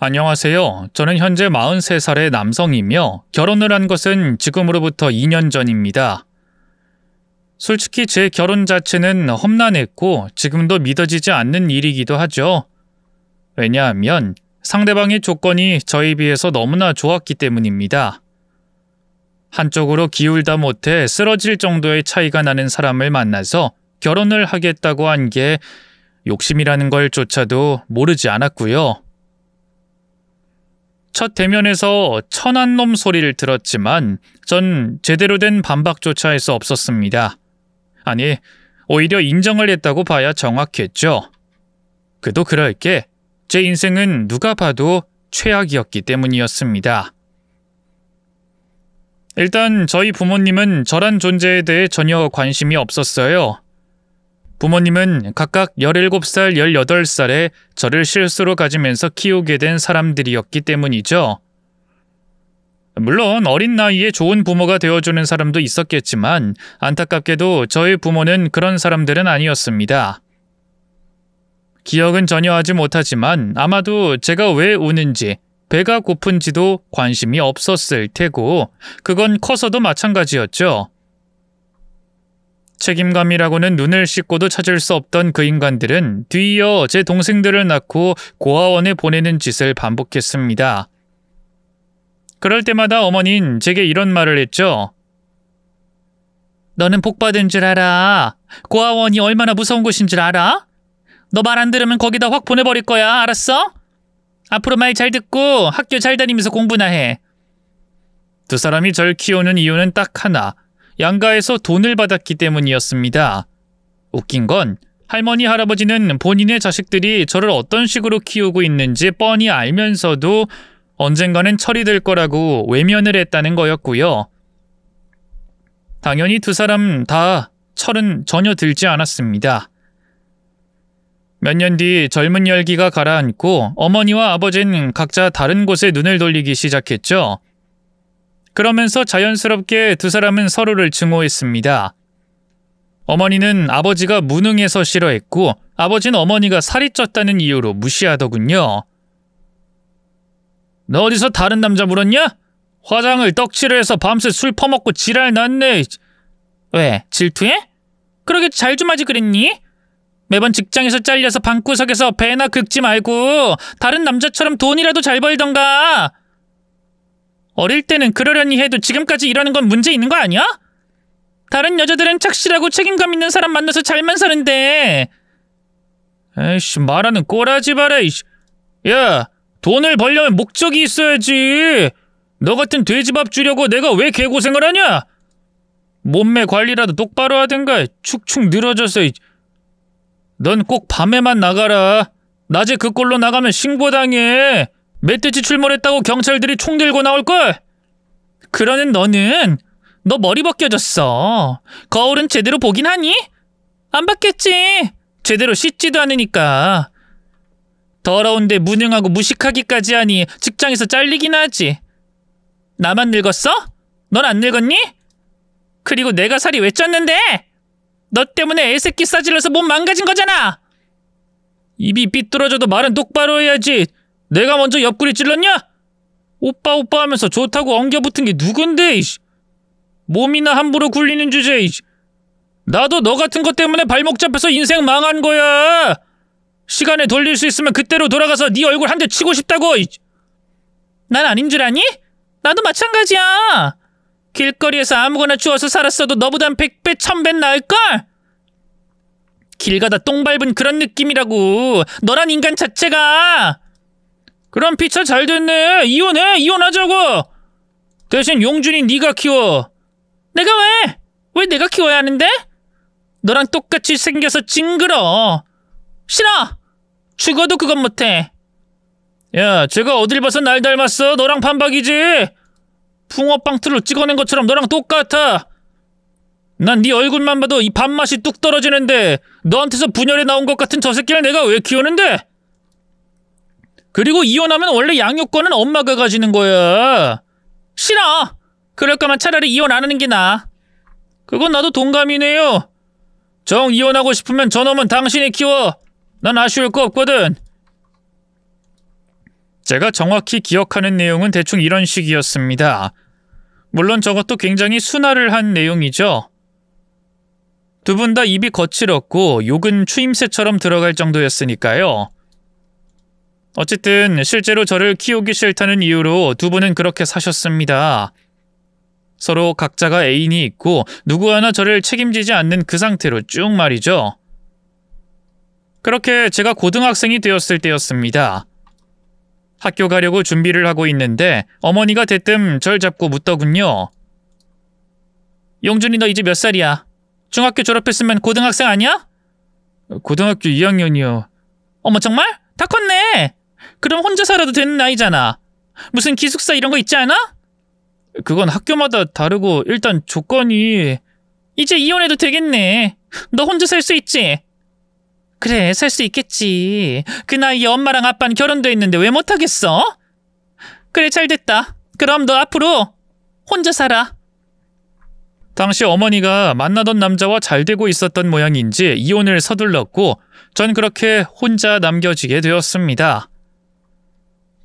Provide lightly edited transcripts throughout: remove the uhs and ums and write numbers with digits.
안녕하세요. 저는 현재 43살의 남성이며 결혼을 한 것은 지금으로부터 2년 전입니다. 솔직히 제 결혼 자체는 험난했고 지금도 믿어지지 않는 일이기도 하죠. 왜냐하면 상대방의 조건이 저에 비해서 너무나 좋았기 때문입니다. 한쪽으로 기울다 못해 쓰러질 정도의 차이가 나는 사람을 만나서 결혼을 하겠다고 한 게 욕심이라는 걸 조차도 모르지 않았고요. 첫 대면에서 천한 놈 소리를 들었지만 전 제대로 된 반박조차 할 수 없었습니다. 아니, 오히려 인정을 했다고 봐야 정확했죠. 그도 그럴 게 제 인생은 누가 봐도 최악이었기 때문이었습니다. 일단 저희 부모님은 저란 존재에 대해 전혀 관심이 없었어요. 부모님은 각각 17살, 18살에 저를 실수로 가지면서 키우게 된 사람들이었기 때문이죠. 물론 어린 나이에 좋은 부모가 되어주는 사람도 있었겠지만 안타깝게도 저의 부모는 그런 사람들은 아니었습니다. 기억은 전혀 하지 못하지만 아마도 제가 왜 우는지, 배가 고픈지도 관심이 없었을 테고 그건 커서도 마찬가지였죠. 책임감이라고는 눈을 씻고도 찾을 수 없던 그 인간들은 뒤이어 제 동생들을 낳고 고아원에 보내는 짓을 반복했습니다. 그럴 때마다 어머니는 제게 이런 말을 했죠. 너는 복받은 줄 알아. 고아원이 얼마나 무서운 곳인 줄 알아? 너 말 안 들으면 거기다 확 보내버릴 거야. 알았어? 앞으로 말 잘 듣고 학교 잘 다니면서 공부나 해. 두 사람이 절 키우는 이유는 딱 하나. 양가에서 돈을 받았기 때문이었습니다. 웃긴 건 할머니, 할아버지는 본인의 자식들이 저를 어떤 식으로 키우고 있는지 뻔히 알면서도 언젠가는 처리될 거라고 외면을 했다는 거였고요. 당연히 두 사람 다 철은 전혀 들지 않았습니다. 몇 년 뒤 젊은 열기가 가라앉고 어머니와 아버지는 각자 다른 곳에 눈을 돌리기 시작했죠. 그러면서 자연스럽게 두 사람은 서로를 증오했습니다. 어머니는 아버지가 무능해서 싫어했고 아버지는 어머니가 살이 쪘다는 이유로 무시하더군요. 너 어디서 다른 남자 물었냐? 화장을 떡칠을 해서 밤새 술 퍼먹고 지랄 났네. 왜? 질투해? 그러게 잘 좀 하지 그랬니? 매번 직장에서 잘려서 방구석에서 배나 긁지 말고 다른 남자처럼 돈이라도 잘 벌던가. 어릴 때는 그러려니 해도 지금까지 이러는 건 문제 있는 거 아니야? 다른 여자들은 착실하고 책임감 있는 사람 만나서 잘만 사는데. 에이씨, 말하는 꼬라지 봐라. 야, 돈을 벌려면 목적이 있어야지. 너 같은 돼지밥 주려고 내가 왜 개고생을 하냐? 몸매 관리라도 똑바로 하든가. 축축 늘어져서. 넌 꼭 밤에만 나가라. 낮에 그 꼴로 나가면 신고당해. 멧돼지 출몰했다고 경찰들이 총 들고 나올걸? 그러는 너는 너 머리 벗겨졌어. 거울은 제대로 보긴 하니? 안 봤겠지. 제대로 씻지도 않으니까. 더러운데 무능하고 무식하기까지 하니 직장에서 잘리긴 하지. 나만 늙었어? 넌 안 늙었니? 그리고 내가 살이 왜 쪘는데? 너 때문에 애새끼 싸질러서 몸 망가진 거잖아. 입이 삐뚤어져도 말은 똑바로 해야지. 내가 먼저 옆구리 찔렀냐? 오빠 오빠 하면서 좋다고 엉겨붙은 게 누군데? 몸이나 함부로 굴리는 주제. 나도 너 같은 것 때문에 발목 잡혀서 인생 망한 거야. 시간을 돌릴 수 있으면 그때로 돌아가서 네 얼굴 한 대 치고 싶다고. 난 아닌 줄 아니? 나도 마찬가지야. 길거리에서 아무거나 주워서 살았어도 너보단 100배 1000배 나을걸? 길 가다 똥 밟은 그런 느낌이라고. 너란 인간 자체가. 그럼 피차 잘 됐네. 이혼해. 이혼하자고. 대신 용준이 네가 키워. 내가 왜? 왜 내가 키워야 하는데? 너랑 똑같이 생겨서 징그러. 싫어. 죽어도 그건 못해. 야, 제가 어딜 봐서 날 닮았어? 너랑 반박이지? 붕어빵 틀로 찍어낸 것처럼 너랑 똑같아. 난 네 얼굴만 봐도 이 밥맛이 뚝 떨어지는데 너한테서 분열에 나온 것 같은 저 새끼를 내가 왜 키우는데? 그리고 이혼하면 원래 양육권은 엄마가 가지는 거야. 싫어. 그럴 거면 차라리 이혼 안 하는 게 나아. 그건 나도 동감이네요. 정 이혼하고 싶으면 저놈은 당신이 키워. 난 아쉬울 거 없거든. 제가 정확히 기억하는 내용은 대충 이런 식이었습니다. 물론 저것도 굉장히 순화를 한 내용이죠. 두 분 다 입이 거칠었고 욕은 추임새처럼 들어갈 정도였으니까요. 어쨌든 실제로 저를 키우기 싫다는 이유로 두 분은 그렇게 사셨습니다. 서로 각자가 애인이 있고 누구 하나 저를 책임지지 않는 그 상태로 쭉 말이죠. 그렇게 제가 고등학생이 되었을 때였습니다. 학교 가려고 준비를 하고 있는데 어머니가 대뜸 절 잡고 묻더군요. 용준이 너 이제 몇 살이야? 중학교 졸업했으면 고등학생 아니야? 고등학교 2학년이요. 어머 정말? 다 컸네. 그럼 혼자 살아도 되는 나이잖아. 무슨 기숙사 이런 거 있지 않아? 그건 학교마다 다르고 일단 조건이... 이제 이혼해도 되겠네. 너 혼자 살 수 있지? 그래 살 수 있겠지. 그 나이에 엄마랑 아빠는 결혼도 했는데 왜 못하겠어? 그래 잘됐다. 그럼 너 앞으로 혼자 살아. 당시 어머니가 만나던 남자와 잘 되고 있었던 모양인지 이혼을 서둘렀고 전 그렇게 혼자 남겨지게 되었습니다.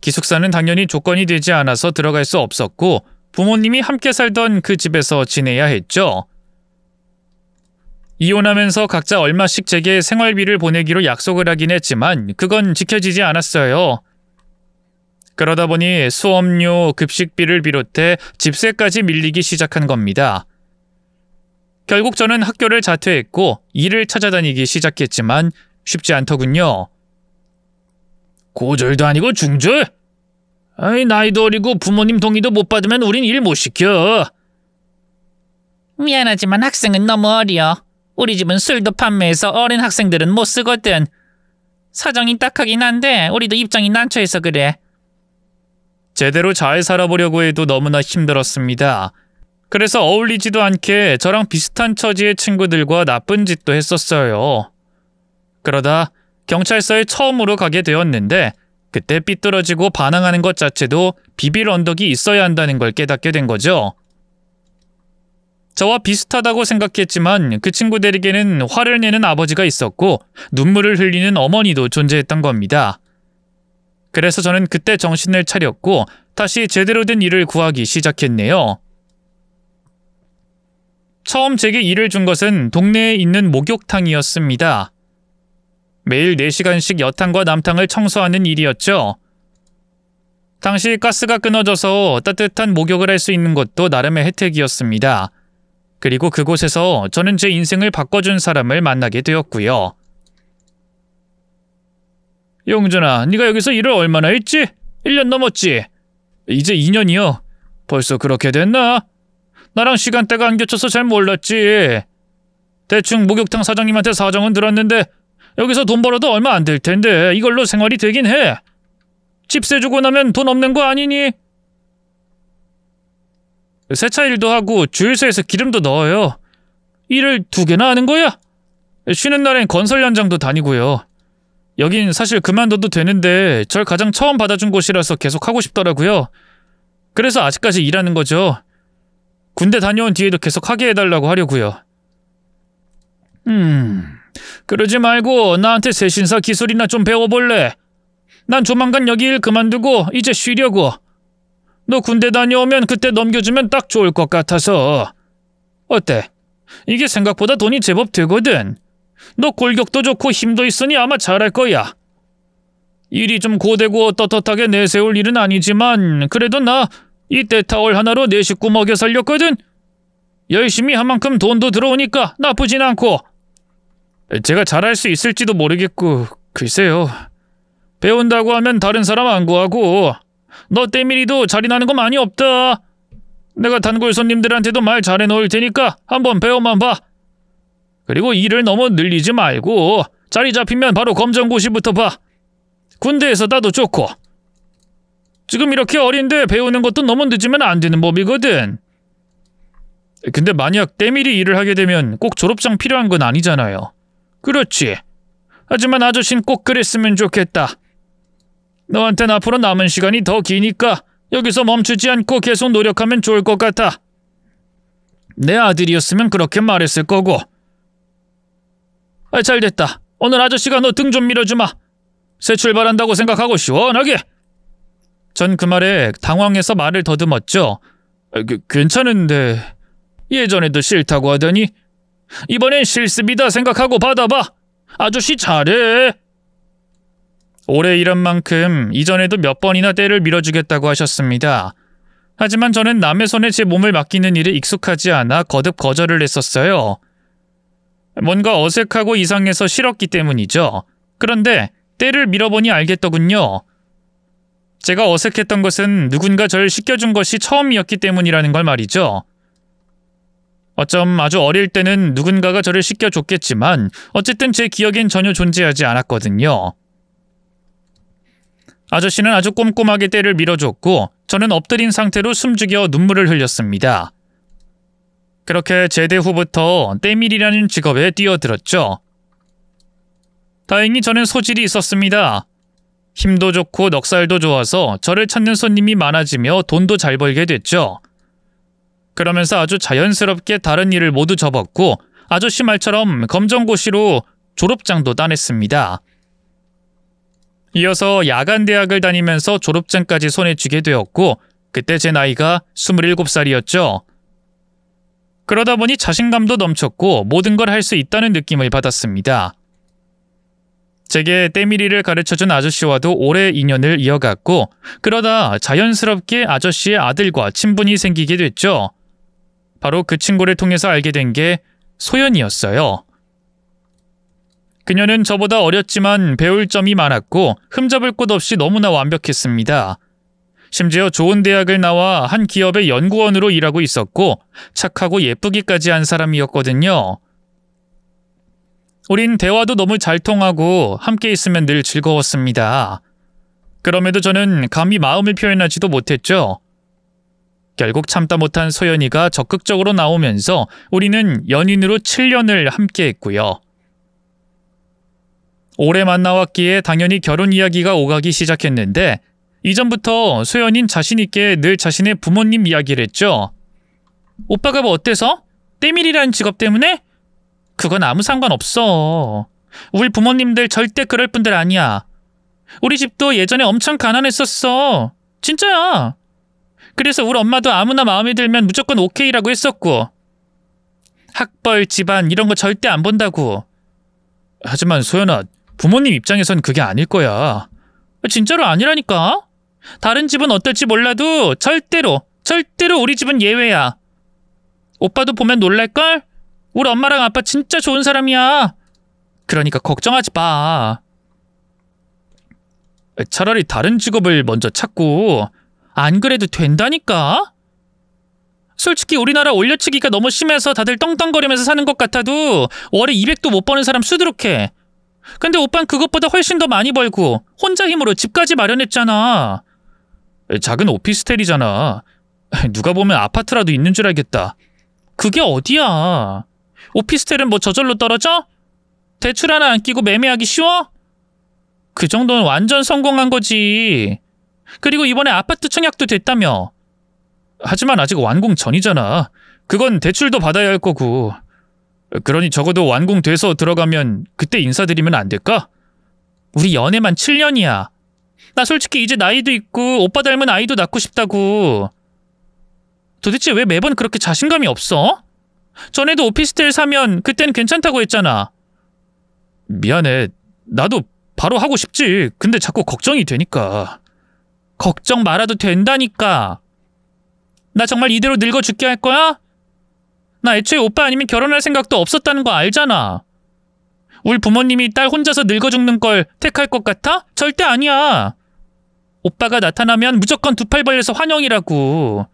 기숙사는 당연히 조건이 되지 않아서 들어갈 수 없었고 부모님이 함께 살던 그 집에서 지내야 했죠. 이혼하면서 각자 얼마씩 제게 생활비를 보내기로 약속을 하긴 했지만 그건 지켜지지 않았어요. 그러다 보니 수업료, 급식비를 비롯해 집세까지 밀리기 시작한 겁니다. 결국 저는 학교를 자퇴했고 일을 찾아다니기 시작했지만 쉽지 않더군요. 고졸도 아니고 중졸? 아이 나이도 어리고 부모님 동의도 못 받으면 우린 일 못 시켜. 미안하지만 학생은 너무 어려. 우리 집은 술도 판매해서 어린 학생들은 못 쓰거든. 사정이 딱하긴 한데 우리도 입장이 난처해서 그래. 제대로 잘 살아보려고 해도 너무나 힘들었습니다. 그래서 어울리지도 않게 저랑 비슷한 처지의 친구들과 나쁜 짓도 했었어요. 그러다 경찰서에 처음으로 가게 되었는데 그때 삐뚤어지고 반항하는 것 자체도 비빌 언덕이 있어야 한다는 걸 깨닫게 된 거죠. 저와 비슷하다고 생각했지만 그 친구들에게는 화를 내는 아버지가 있었고 눈물을 흘리는 어머니도 존재했던 겁니다. 그래서 저는 그때 정신을 차렸고 다시 제대로 된 일을 구하기 시작했네요. 처음 제게 일을 준 것은 동네에 있는 목욕탕이었습니다. 매일 4시간씩 여탕과 남탕을 청소하는 일이었죠. 당시 가스가 끊어져서 따뜻한 목욕을 할 수 있는 것도 나름의 혜택이었습니다. 그리고 그곳에서 저는 제 인생을 바꿔준 사람을 만나게 되었고요. 용준아, 네가 여기서 일을 얼마나 했지? 1년 넘었지? 이제 2년이요. 벌써 그렇게 됐나? 나랑 시간대가 안 겹쳐서 잘 몰랐지. 대충 목욕탕 사장님한테 사정은 들었는데 여기서 돈 벌어도 얼마 안 될 텐데 이걸로 생활이 되긴 해. 집세 주고 나면 돈 없는 거 아니니? 세차 일도 하고 주유소에서 기름도 넣어요. 일을 2개나 하는 거야? 쉬는 날엔 건설 현장도 다니고요. 여긴 사실 그만둬도 되는데 절 가장 처음 받아준 곳이라서 계속 하고 싶더라고요. 그래서 아직까지 일하는 거죠. 군대 다녀온 뒤에도 계속 하게 해달라고 하려고요. 그러지 말고 나한테 세신사 기술이나 좀 배워볼래? 난 조만간 여기 일 그만두고 이제 쉬려고. 너 군대 다녀오면 그때 넘겨주면 딱 좋을 것 같아서. 어때? 이게 생각보다 돈이 제법 되거든. 너 골격도 좋고 힘도 있으니 아마 잘할 거야. 일이 좀 고되고 떳떳하게 내세울 일은 아니지만 그래도 나 이 때타올 하나로 내 식구 먹여 살렸거든. 열심히 한 만큼 돈도 들어오니까 나쁘진 않고. 제가 잘할 수 있을지도 모르겠고 글쎄요. 배운다고 하면 다른 사람 안 구하고 너 때밀이도 자리 나는 거 많이 없다. 내가 단골 손님들한테도 말 잘해놓을 테니까 한번 배워만 봐. 그리고 일을 너무 늘리지 말고 자리 잡히면 바로 검정고시부터 봐. 군대에서 나도 좋고. 지금 이렇게 어린데 배우는 것도 너무 늦으면 안 되는 법이거든. 근데 만약 때밀이 일을 하게 되면 꼭 졸업장 필요한 건 아니잖아요. 그렇지. 하지만 아저씨는 꼭 그랬으면 좋겠다. 너한텐 앞으로 남은 시간이 더 기니까 여기서 멈추지 않고 계속 노력하면 좋을 것 같아. 내 아들이었으면 그렇게 말했을 거고. 잘됐다. 오늘 아저씨가 너 등 좀 밀어주마. 새 출발한다고 생각하고 시원하게. 전 그 말에 당황해서 말을 더듬었죠. 괜찮은데 예전에도 싫다고 하더니 이번엔 실습이다 생각하고 받아봐. 아저씨 잘해. 오래 일한 만큼 이전에도 몇 번이나 때를 밀어주겠다고 하셨습니다. 하지만 저는 남의 손에 제 몸을 맡기는 일에 익숙하지 않아 거듭 거절을 했었어요. 뭔가 어색하고 이상해서 싫었기 때문이죠. 그런데 때를 밀어보니 알겠더군요. 제가 어색했던 것은 누군가 저를 시켜준 것이 처음이었기 때문이라는 걸 말이죠. 어쩜 아주 어릴 때는 누군가가 저를 시켜줬겠지만 어쨌든 제 기억엔 전혀 존재하지 않았거든요. 아저씨는 아주 꼼꼼하게 때를 밀어줬고 저는 엎드린 상태로 숨죽여 눈물을 흘렸습니다. 그렇게 제대 후부터 때밀이라는 직업에 뛰어들었죠. 다행히 저는 소질이 있었습니다. 힘도 좋고 넉살도 좋아서 저를 찾는 손님이 많아지며 돈도 잘 벌게 됐죠. 그러면서 아주 자연스럽게 다른 일을 모두 접었고 아저씨 말처럼 검정고시로 졸업장도 따냈습니다. 이어서 야간대학을 다니면서 졸업장까지 손에 쥐게 되었고 그때 제 나이가 27살이었죠. 그러다 보니 자신감도 넘쳤고 모든 걸 할 수 있다는 느낌을 받았습니다. 제게 때밀이를 가르쳐준 아저씨와도 오래 인연을 이어갔고 그러다 자연스럽게 아저씨의 아들과 친분이 생기게 됐죠. 바로 그 친구를 통해서 알게 된 게 소연이었어요. 그녀는 저보다 어렸지만 배울 점이 많았고 흠잡을 곳 없이 너무나 완벽했습니다. 심지어 좋은 대학을 나와 한 기업의 연구원으로 일하고 있었고 착하고 예쁘기까지 한 사람이었거든요. 우린 대화도 너무 잘 통하고 함께 있으면 늘 즐거웠습니다. 그럼에도 저는 감히 마음을 표현하지도 못했죠. 결국 참다 못한 소연이가 적극적으로 나오면서 우리는 연인으로 7년을 함께 했고요. 오래 만나왔기에 당연히 결혼 이야기가 오가기 시작했는데 이전부터 소연인 자신있게 늘 자신의 부모님 이야기를 했죠. 오빠가 뭐 어때서? 때밀이라는 직업 때문에? 그건 아무 상관없어. 우리 부모님들 절대 그럴 분들 아니야. 우리 집도 예전에 엄청 가난했었어. 진짜야. 그래서 우리 엄마도 아무나 마음에 들면 무조건 오케이라고 했었고 학벌, 집안 이런 거 절대 안 본다고. 하지만 소연아, 부모님 입장에선 그게 아닐 거야. 진짜로 아니라니까. 다른 집은 어떨지 몰라도 절대로 우리 집은 예외야. 오빠도 보면 놀랄걸? 우리 엄마랑 아빠 진짜 좋은 사람이야. 그러니까 걱정하지 마. 차라리 다른 직업을 먼저 찾고 안 그래도 된다니까? 솔직히 우리나라 올려치기가 너무 심해서 다들 떵떵거리면서 사는 것 같아도 월에 200도 못 버는 사람 수두룩해. 근데 오빤 그것보다 훨씬 더 많이 벌고 혼자 힘으로 집까지 마련했잖아. 작은 오피스텔이잖아. 누가 보면 아파트라도 있는 줄 알겠다. 그게 어디야. 오피스텔은 뭐 저절로 떨어져? 대출 하나 안 끼고 매매하기 쉬워? 그 정도는 완전 성공한 거지. 그리고 이번에 아파트 청약도 됐다며. 하지만 아직 완공 전이잖아. 그건 대출도 받아야 할 거고. 그러니 적어도 완공돼서 들어가면 그때 인사드리면 안 될까? 우리 연애만 7년이야. 나 솔직히 이제 나이도 있고 오빠 닮은 아이도 낳고 싶다고. 도대체 왜 매번 그렇게 자신감이 없어? 전에도 오피스텔 사면 그땐 괜찮다고 했잖아. 미안해. 나도 바로 하고 싶지. 근데 자꾸 걱정이 되니까. 걱정 말아도 된다니까. 나 정말 이대로 늙어 죽게 할 거야? 나 애초에 오빠 아니면 결혼할 생각도 없었다는 거 알잖아. 우리 부모님이 딸 혼자서 늙어 죽는 걸 택할 것 같아? 절대 아니야. 오빠가 나타나면 무조건 두 팔 벌려서 환영이라고.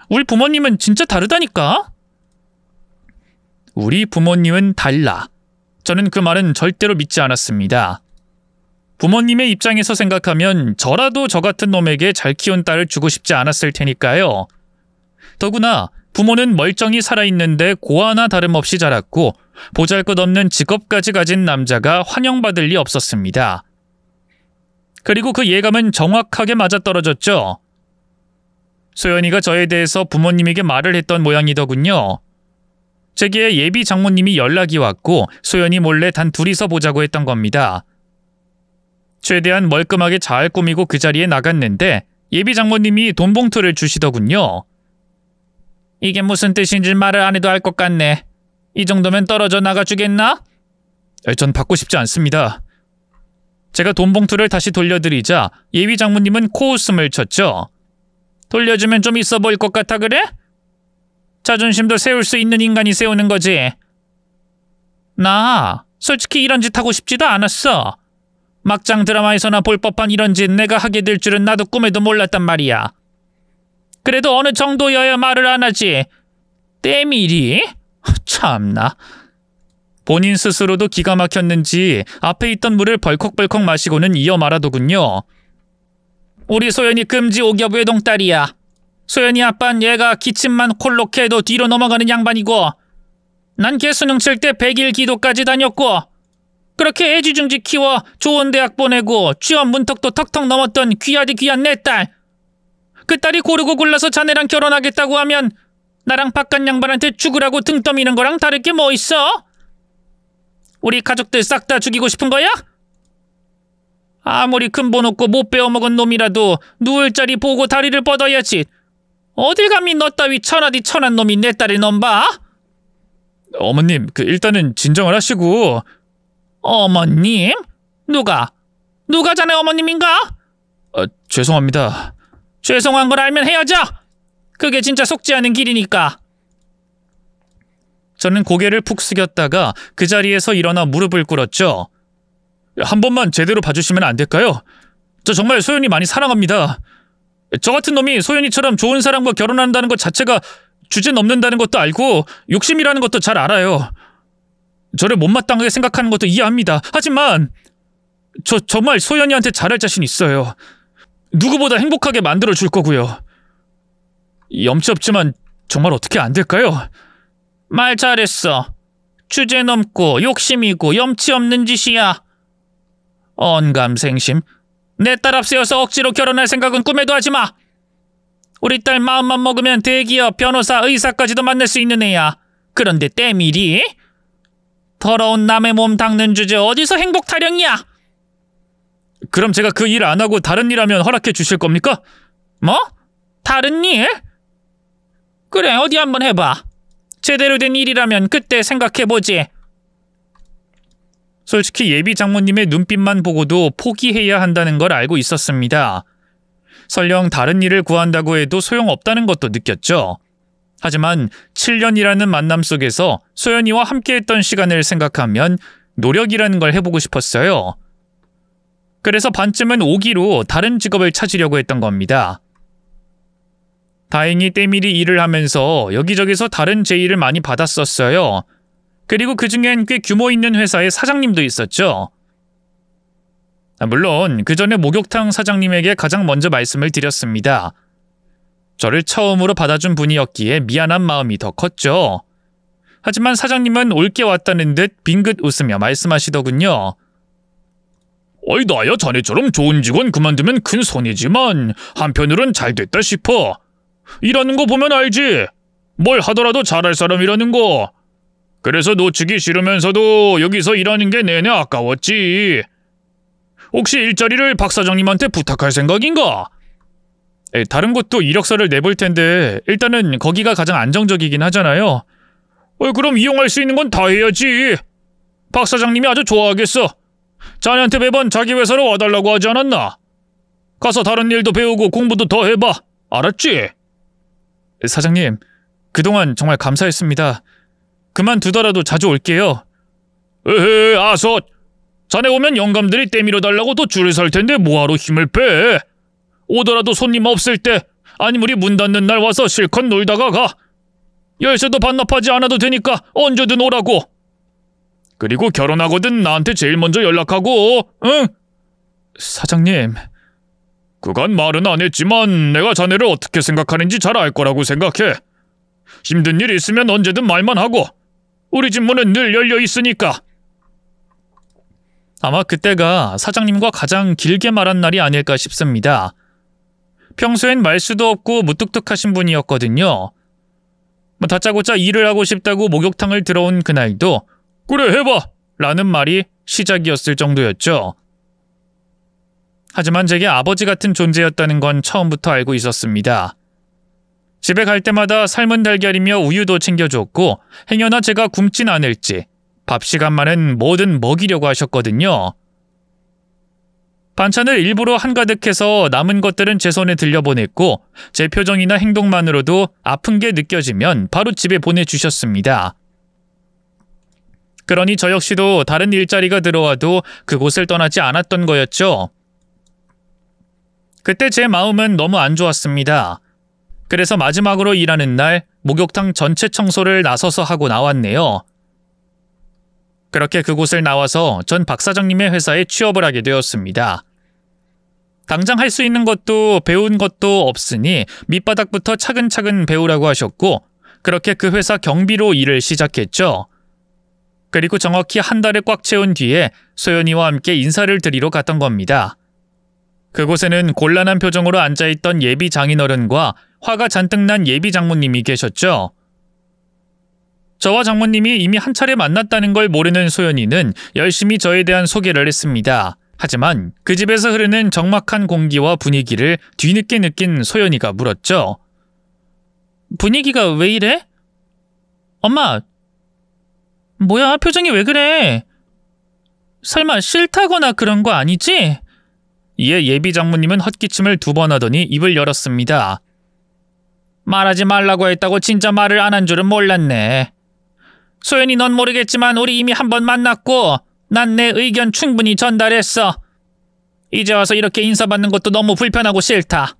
우리 부모님은 진짜 다르다니까? 우리 부모님은 달라. 저는 그 말은 절대로 믿지 않았습니다. 부모님의 입장에서 생각하면 저라도 저 같은 놈에게 잘 키운 딸을 주고 싶지 않았을 테니까요. 더구나 부모는 멀쩡히 살아있는데 고아나 다름없이 자랐고 보잘것없는 직업까지 가진 남자가 환영받을 리 없었습니다. 그리고 그 예감은 정확하게 맞아떨어졌죠. 소연이가 저에 대해서 부모님에게 말을 했던 모양이더군요. 제게 예비 장모님이 연락이 왔고 소연이 몰래 단 둘이서 보자고 했던 겁니다. 최대한 멀끔하게 잘 꾸미고 그 자리에 나갔는데 예비 장모님이 돈 봉투를 주시더군요. 이게 무슨 뜻인지 말을 안 해도 알 것 같네. 이 정도면 떨어져 나가주겠나? 전 받고 싶지 않습니다. 제가 돈 봉투를 다시 돌려드리자 예비 장모님은 코웃음을 쳤죠. 돌려주면 좀 있어 보일 것 같아 그래? 자존심도 세울 수 있는 인간이 세우는 거지. 나 솔직히 이런 짓 하고 싶지도 않았어. 막장 드라마에서나 볼 법한 이런 짓 내가 하게 될 줄은 나도 꿈에도 몰랐단 말이야. 그래도 어느 정도여야 말을 안 하지. 때밀이? 참나. 본인 스스로도 기가 막혔는지 앞에 있던 물을 벌컥벌컥 마시고는 이어 말하더군요. 우리 소연이 금지 오겹 외동딸이야. 소연이 아빤 얘가 기침만 콜록해도 뒤로 넘어가는 양반이고 난 걔 수능 칠 때 100일 기도까지 다녔고 그렇게 애지중지 키워 좋은 대학 보내고 취업 문턱도 턱턱 넘었던 귀하디 귀한 내 딸. 그 딸이 고르고 골라서 자네랑 결혼하겠다고 하면 나랑 바깥 양반한테 죽으라고 등 떠미는 거랑 다를 게 뭐 있어? 우리 가족들 싹 다 죽이고 싶은 거야? 아무리 근본 없고 못 배워먹은 놈이라도 누울 자리 보고 다리를 뻗어야지. 어딜 감히 너 따위 천하디 천한 놈이 내 딸을 넘봐? 어머님, 일단은 진정을 하시고. 어머님? 누가 자네 어머님인가? 죄송합니다. 죄송한 걸 알면 헤어져! 그게 진짜 속지 않은 길이니까. 저는 고개를 푹 숙였다가 그 자리에서 일어나 무릎을 꿇었죠. 한 번만 제대로 봐주시면 안 될까요? 저 정말 소연이 많이 사랑합니다. 저 같은 놈이 소연이처럼 좋은 사람과 결혼한다는 것 자체가 주제 넘는다는 것도 알고 욕심이라는 것도 잘 알아요. 저를 못마땅하게 생각하는 것도 이해합니다. 하지만 저 정말 소연이한테 잘할 자신 있어요. 누구보다 행복하게 만들어줄 거고요. 염치 없지만 정말 어떻게 안 될까요? 말 잘했어. 주제 넘고 욕심이고 염치 없는 짓이야. 언감생심. 내 딸 앞세워서 억지로 결혼할 생각은 꿈에도 하지 마. 우리 딸 마음만 먹으면 대기업, 변호사, 의사까지도 만날 수 있는 애야. 그런데 때밀이? 더러운 남의 몸 닦는 주제 어디서 행복 타령이야? 그럼 제가 그 일 안 하고 다른 일 하면 허락해 주실 겁니까? 뭐? 다른 일? 그래, 어디 한번 해봐. 제대로 된 일이라면 그때 생각해보지. 솔직히 예비 장모님의 눈빛만 보고도 포기해야 한다는 걸 알고 있었습니다. 설령 다른 일을 구한다고 해도 소용없다는 것도 느꼈죠. 하지만 7년이라는 만남 속에서 소연이와 함께했던 시간을 생각하면 노력이라는 걸 해보고 싶었어요. 그래서 반쯤은 오기로 다른 직업을 찾으려고 했던 겁니다. 다행히 때밀이 일을 하면서 여기저기서 다른 제의를 많이 받았었어요. 그리고 그중엔 꽤 규모 있는 회사의 사장님도 있었죠. 물론 그 전에 목욕탕 사장님에게 가장 먼저 말씀을 드렸습니다. 저를 처음으로 받아준 분이었기에 미안한 마음이 더 컸죠. 하지만 사장님은 올게 왔다는 듯 빙긋 웃으며 말씀하시더군요. 어이, 나야 자네처럼 좋은 직원 그만두면 큰 손이지만 한편으론 잘 됐다 싶어. 일하는 거 보면 알지. 뭘 하더라도 잘할 사람이라는 거. 그래서 놓치기 싫으면서도 여기서 일하는 게 내내 아까웠지. 혹시 일자리를 박 사장님한테 부탁할 생각인가? 다른 곳도 이력서를 내볼 텐데 일단은 거기가 가장 안정적이긴 하잖아요. 그럼 이용할 수 있는 건 다 해야지. 박 사장님이 아주 좋아하겠어. 자네한테 매번 자기 회사로 와달라고 하지 않았나? 가서 다른 일도 배우고 공부도 더 해봐. 알았지? 사장님, 그동안 정말 감사했습니다. 그만두더라도 자주 올게요. 에헤, 아서. 자네 오면 영감들이 때밀어달라고 또 줄을 설 텐데 뭐하러 힘을 빼? 오더라도 손님 없을 때, 아니면 우리 문 닫는 날 와서 실컷 놀다가 가. 열쇠도 반납하지 않아도 되니까 언제든 오라고. 그리고 결혼하거든 나한테 제일 먼저 연락하고, 응? 사장님. 그간 말은 안 했지만 내가 자네를 어떻게 생각하는지 잘 알 거라고 생각해. 힘든 일 있으면 언제든 말만 하고 우리 집 문은 늘 열려 있으니까. 아마 그때가 사장님과 가장 길게 말한 날이 아닐까 싶습니다. 평소엔 말수도 없고 무뚝뚝하신 분이었거든요. 다짜고짜 일을 하고 싶다고 목욕탕을 들어온 그날도 그래 해봐! 라는 말이 시작이었을 정도였죠. 하지만 제게 아버지 같은 존재였다는 건 처음부터 알고 있었습니다. 집에 갈 때마다 삶은 달걀이며 우유도 챙겨줬고 행여나 제가 굶진 않을지 밥 시간만은 뭐든 먹이려고 하셨거든요. 반찬을 일부러 한가득해서 남은 것들은 제 손에 들려보냈고 제 표정이나 행동만으로도 아픈 게 느껴지면 바로 집에 보내주셨습니다. 그러니 저 역시도 다른 일자리가 들어와도 그곳을 떠나지 않았던 거였죠. 그때 제 마음은 너무 안 좋았습니다. 그래서 마지막으로 일하는 날 목욕탕 전체 청소를 나서서 하고 나왔네요. 그렇게 그곳을 나와서 전 박 사장님의 회사에 취업을 하게 되었습니다. 당장 할 수 있는 것도 배운 것도 없으니 밑바닥부터 차근차근 배우라고 하셨고 그렇게 그 회사 경비로 일을 시작했죠. 그리고 정확히 한 달을 꽉 채운 뒤에 소연이와 함께 인사를 드리러 갔던 겁니다. 그곳에는 곤란한 표정으로 앉아있던 예비 장인어른과 화가 잔뜩 난 예비 장모님이 계셨죠. 저와 장모님이 이미 한 차례 만났다는 걸 모르는 소연이는 열심히 저에 대한 소개를 했습니다. 하지만 그 집에서 흐르는 적막한 공기와 분위기를 뒤늦게 느낀 소연이가 물었죠. 분위기가 왜 이래? 엄마, 뭐야 표정이 왜 그래? 설마 싫다거나 그런 거 아니지? 이에 예비 장모님은 헛기침을 2번 하더니 입을 열었습니다. 말하지 말라고 했다고 진짜 말을 안 한 줄은 몰랐네. 소연이 넌 모르겠지만 우리 이미 한 번 만났고 난 내 의견 충분히 전달했어. 이제 와서 이렇게 인사받는 것도 너무 불편하고 싫다.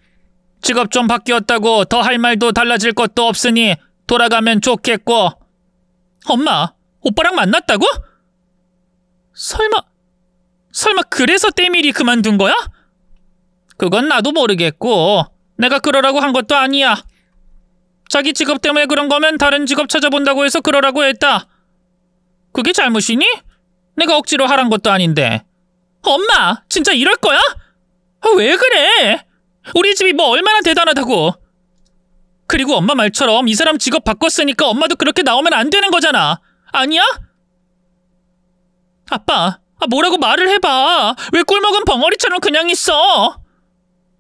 직업 좀 바뀌었다고 더 할 말도 달라질 것도 없으니 돌아가면 좋겠고. 엄마, 오빠랑 만났다고? 설마 그래서 때밀이 그만둔 거야? 그건 나도 모르겠고 내가 그러라고 한 것도 아니야. 자기 직업 때문에 그런 거면 다른 직업 찾아본다고 해서 그러라고 했다. 그게 잘못이니? 내가 억지로 하란 것도 아닌데. 엄마, 진짜 이럴 거야? 왜 그래? 우리 집이 뭐 얼마나 대단하다고. 그리고 엄마 말처럼 이 사람 직업 바꿨으니까 엄마도 그렇게 나오면 안 되는 거잖아. 아니야? 아빠, 뭐라고 말을 해봐. 왜 꿀먹은 벙어리처럼 그냥 있어?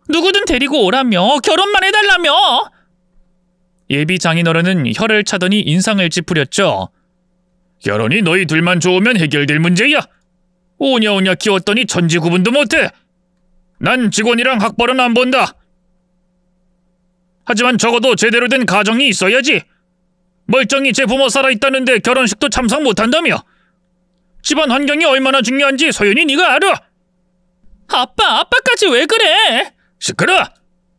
누구든 데리고 오라며, 결혼만 해달라며. 예비 장인어른은 혀를 차더니 인상을 찌푸렸죠. 결혼이 너희 둘만 좋으면 해결될 문제야. 오냐오냐 키웠더니 천지구분도 못해. 난 직원이랑 학벌은 안 본다. 하지만 적어도 제대로 된 가정이 있어야지. 멀쩡히 제 부모 살아있다는데 결혼식도 참석 못한다며. 집안 환경이 얼마나 중요한지 소연이 네가 알아. 아빠까지 왜 그래? 시끄러.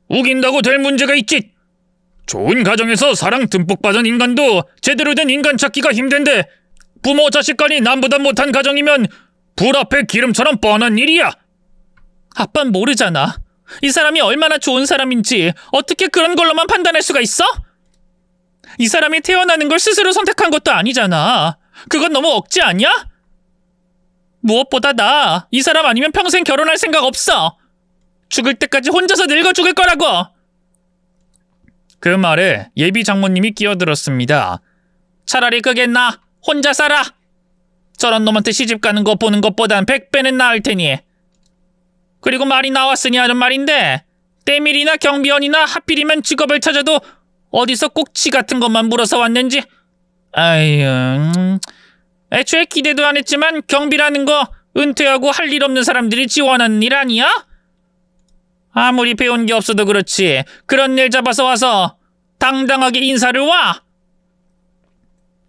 우긴다고 될 문제가 있지. 좋은 가정에서 사랑 듬뿍 받은 인간도 제대로 된 인간 찾기가 힘든데 부모 자식 간이 남보다 못한 가정이면 불 앞에 기름처럼 뻔한 일이야. 아빤 모르잖아. 이 사람이 얼마나 좋은 사람인지 어떻게 그런 걸로만 판단할 수가 있어? 이 사람이 태어나는 걸 스스로 선택한 것도 아니잖아. 그건 너무 억지 아니야? 무엇보다 나 이 사람 아니면 평생 결혼할 생각 없어. 죽을 때까지 혼자서 늙어 죽을 거라고. 그 말에 예비 장모님이 끼어들었습니다. 차라리 그겠나. 혼자 살아. 저런 놈한테 시집 가는 거 보는 것보단 100배는 나을 테니. 그리고 말이 나왔으니 하는 말인데 때밀이나 경비원이나 하필이면 직업을 찾아도 어디서 꼭 지 같은 것만 물어서 왔는지. 아유, 애초에 기대도 안 했지만 경비라는 거 은퇴하고 할 일 없는 사람들이 지원하는 일 아니야? 아무리 배운 게 없어도 그렇지 그런 일 잡아서 와서 당당하게 인사를 와?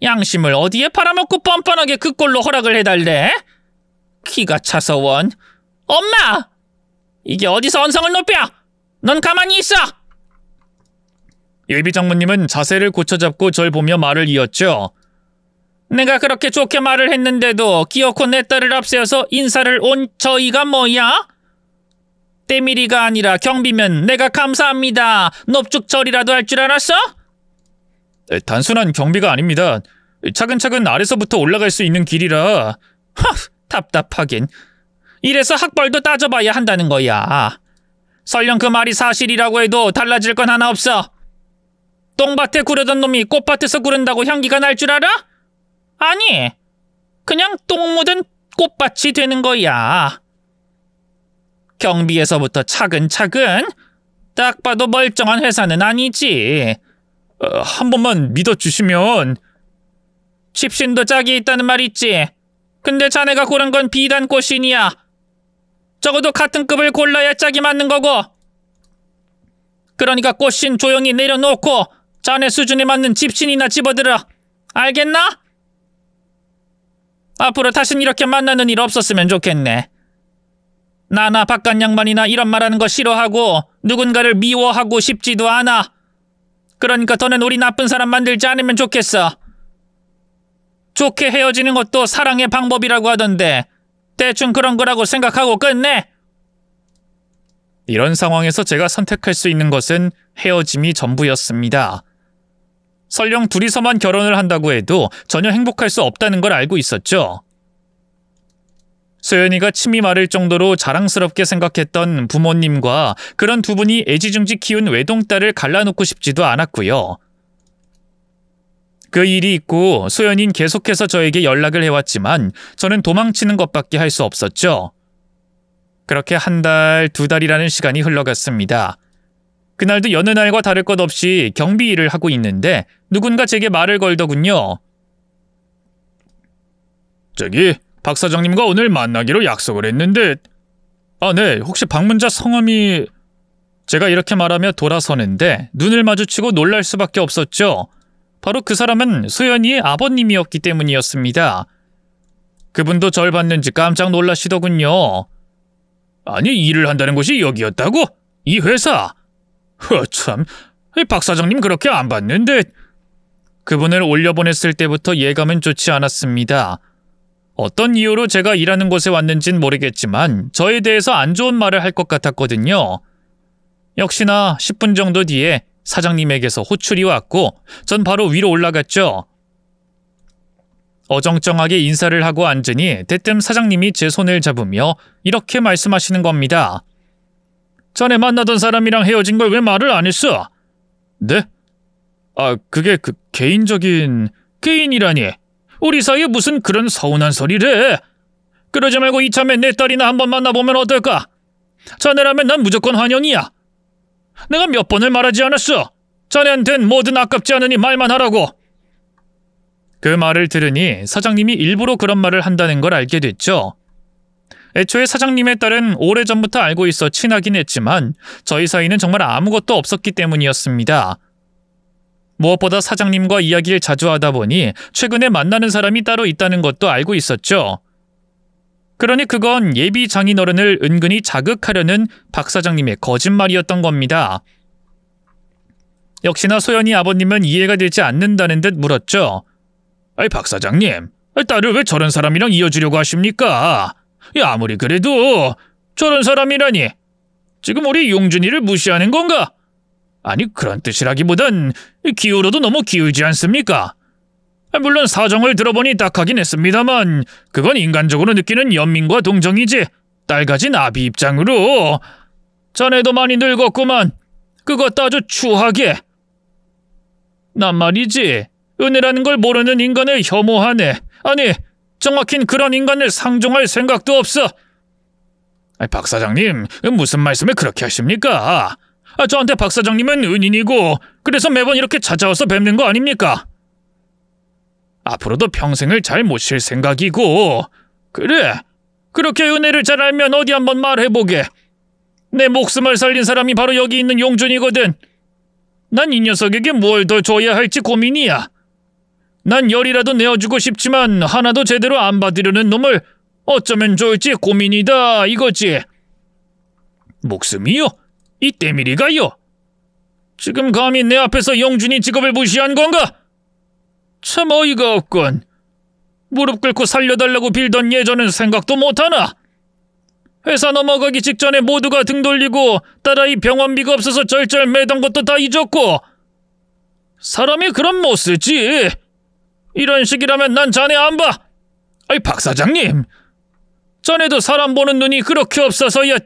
양심을 어디에 팔아먹고 뻔뻔하게 그 꼴로 허락을 해달래? 기가 차서 원. 엄마! 이게 어디서 언성을 높여? 넌 가만히 있어! 예비 장모님은 자세를 고쳐잡고 절 보며 말을 이었죠. 내가 그렇게 좋게 말을 했는데도 기어코 내 딸을 앞세워서 인사를 온 저희가 뭐야? 때밀이가 아니라 경비면 내가 감사합니다. 넙죽절이라도 할 줄 알았어? 단순한 경비가 아닙니다. 차근차근 아래서부터 올라갈 수 있는 길이라. 답답하긴. 이래서 학벌도 따져봐야 한다는 거야. 설령 그 말이 사실이라고 해도 달라질 건 하나 없어. 똥밭에 구르던 놈이 꽃밭에서 구른다고 향기가 날 줄 알아? 아니, 그냥 똥 묻은 꽃밭이 되는 거야. 경비에서부터 차근차근. 딱 봐도 멀쩡한 회사는 아니지. 한 번만 믿어주시면. 집신도 짝이 있다는 말 있지. 근데 자네가 고른 건 비단 꽃신이야. 적어도 같은 급을 골라야 짝이 맞는 거고. 그러니까 꽃신 조용히 내려놓고 자네 수준에 맞는 집신이나 집어들어. 알겠나? 앞으로 다신 이렇게 만나는 일 없었으면 좋겠네. 나나 바깥 양반이나 이런 말하는 거 싫어하고 누군가를 미워하고 싶지도 않아. 그러니까 더는 우리 나쁜 사람 만들지 않으면 좋겠어. 좋게 헤어지는 것도 사랑의 방법이라고 하던데 대충 그런 거라고 생각하고 끝내. 이런 상황에서 제가 선택할 수 있는 것은 헤어짐이 전부였습니다. 설령 둘이서만 결혼을 한다고 해도 전혀 행복할 수 없다는 걸 알고 있었죠. 소연이가 침이 마를 정도로 자랑스럽게 생각했던 부모님과 그런 두 분이 애지중지 키운 외동딸을 갈라놓고 싶지도 않았고요. 그 일이 있고 소연이는 계속해서 저에게 연락을 해왔지만 저는 도망치는 것밖에 할 수 없었죠. 그렇게 한 달, 두 달이라는 시간이 흘러갔습니다. 그날도 여느 날과 다를 것 없이 경비 일을 하고 있는데 누군가 제게 말을 걸더군요. 저기 박 사장님과 오늘 만나기로 약속을 했는데. 네, 혹시 방문자 성함이... 제가 이렇게 말하며 돌아서는데 눈을 마주치고 놀랄 수밖에 없었죠. 바로 그 사람은 소연이의 아버님이었기 때문이었습니다. 그분도 절 봤는지 깜짝 놀라시더군요. 아니, 일을 한다는 곳이 여기였다고? 이 회사? 참, 박 사장님 그렇게 안 봤는데. 그분을 올려보냈을 때부터 예감은 좋지 않았습니다. 어떤 이유로 제가 일하는 곳에 왔는진 모르겠지만 저에 대해서 안 좋은 말을 할 것 같았거든요. 역시나 10분 정도 뒤에 사장님에게서 호출이 왔고 전 바로 위로 올라갔죠. 어정쩡하게 인사를 하고 앉으니 대뜸 사장님이 제 손을 잡으며 이렇게 말씀하시는 겁니다. 전에 만나던 사람이랑 헤어진 걸 왜 말을 안 했어? 네? 그게 개인이라니. 우리 사이에 무슨 그런 서운한 소리래. 그러지 말고 이참에 내 딸이나 한번 만나보면 어떨까? 자네라면 난 무조건 환영이야. 내가 몇 번을 말하지 않았어. 자네한텐 뭐든 아깝지 않으니 말만 하라고. 그 말을 들으니 사장님이 일부러 그런 말을 한다는 걸 알게 됐죠. 애초에 사장님의 딸은 오래전부터 알고 있어 친하긴 했지만 저희 사이는 정말 아무것도 없었기 때문이었습니다. 무엇보다 사장님과 이야기를 자주 하다 보니 최근에 만나는 사람이 따로 있다는 것도 알고 있었죠. 그러니 그건 예비 장인어른을 은근히 자극하려는 박 사장님의 거짓말이었던 겁니다. 역시나 소연이 아버님은 이해가 되지 않는다는 듯 물었죠. 박 사장님, 딸을 왜 저런 사람이랑 이어주려고 하십니까? 아무리 그래도 저런 사람이라니. 지금 우리 용준이를 무시하는 건가? 아니, 그런 뜻이라기보단 기우로도 너무 기우지 않습니까? 물론 사정을 들어보니 딱하긴 했습니다만 그건 인간적으로 느끼는 연민과 동정이지 딸 가진 아비 입장으로. 자네도 많이 늙었구만. 그것도 아주 추하게. 난 말이지, 은혜라는 걸 모르는 인간을 혐오하네. 아니, 정확히는 그런 인간을 상종할 생각도 없어. 박 사장님, 무슨 말씀을 그렇게 하십니까? 저한테 박 사장님은 은인이고 그래서 매번 이렇게 찾아와서 뵙는 거 아닙니까? 앞으로도 평생을 잘 모실 생각이고. 그래, 그렇게 은혜를 잘 알면 어디 한번 말해보게. 내 목숨을 살린 사람이 바로 여기 있는 용준이거든. 난 이 녀석에게 뭘 더 줘야 할지 고민이야. 난 열이라도 내어주고 싶지만 하나도 제대로 안 받으려는 놈을 어쩌면 좋을지 고민이다 이거지. 목숨이요? 이 때밀이가요? 지금 감히 내 앞에서 용준이 직업을 무시한 건가? 참 어이가 없군. 무릎 꿇고 살려달라고 빌던 예전은 생각도 못하나? 회사 넘어가기 직전에 모두가 등 돌리고 딸아이 병원비가 없어서 절절 매던 것도 다 잊었고. 사람이 그럼 못 쓰지. 이런 식이라면 난 자네 안 봐. 박 사장님, 자네도 사람 보는 눈이 그렇게 없어서야.